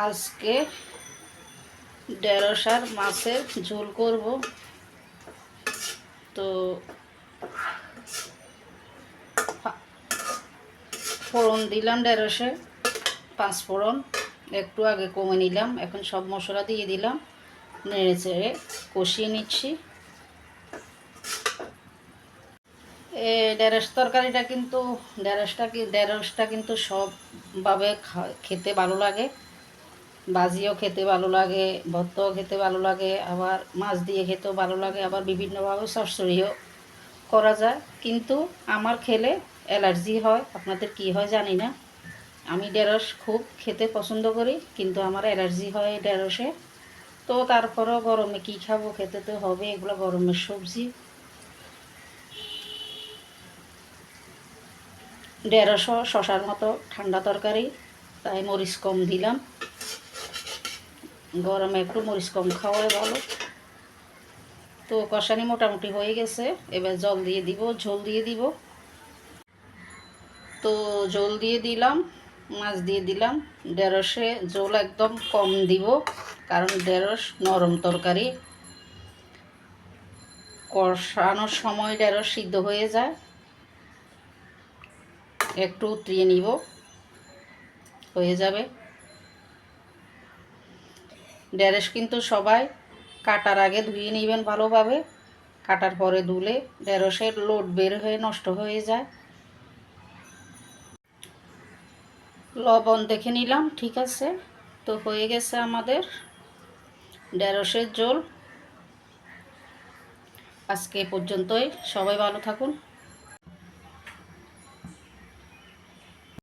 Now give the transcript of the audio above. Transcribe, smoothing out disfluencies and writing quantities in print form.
আজকে ঢেঁড়স আর মাছের ঝোল করব। তো ফোড়ন দিলাম ঢেঁড়সে, 5 ফোড়ন একটু আগে কমে নিলাম। এখন সব মশলা দিয়ে দিলাম, নেড়ে চেড়ে কষিয়ে নিচ্ছি। ঢেঁড়স তরকারিটা কিন্তু ঢেঁড়সটা কিন্তু সবভাবে খেতে ভালো লাগে। ভাজিও খেতে ভালো লাগে, ভর্তাও খেতে ভালো লাগে, আবার মাছ দিয়ে খেতেও ভালো লাগে, আবার বিভিন্নভাবে চচ্চড়িও করা যায়। কিন্তু আমার খেলে অ্যালার্জি হয়, আপনাদের কি হয় জানি না। আমি ঢেঁড়স খুব খেতে পছন্দ করি, কিন্তু আমার অ্যালার্জি হয় ঢেঁড়সে। তো তারপরেও গরমে কি খাবো, খেতে তো হবে, এগুলো গরমের সবজি। ঢেঁড়সও শশার মতো ঠান্ডা তরকারি, তাই মরিচ কম দিলাম। গরমে একটু মরিচ কম খাওয়াই ভালো। তো কষানি মোটামুটি হয়ে গেছে, এবার জল দিয়ে দিব, ঝোল দিয়ে দিব। তো ঝোল দিয়ে দিলাম, মাছ দিয়ে দিলাম। ঢেঁড়সে ঝোল একদম কম দিব, কারণ ঢেঁড়স নরম তরকারি, কষানোর সময় ঢেঁড়স সিদ্ধ হয়ে যায়। একটু উতরিয়ে নিব, হয়ে যাবে। ঢেঁড়স কিন্তু সবাই কাটার আগে ধুয়ে নেবেন ভালোভাবে। কাটার পরে ধুলে ঢেঁড়সের লোড বের হয়ে নষ্ট হয়ে যায়। লবণ দেখে নিলাম, ঠিক আছে। তো হয়ে গেছে আমাদের ঢেঁড়সের ঝোল। আজকে এ পর্যন্তই, সবাই ভালো থাকুন।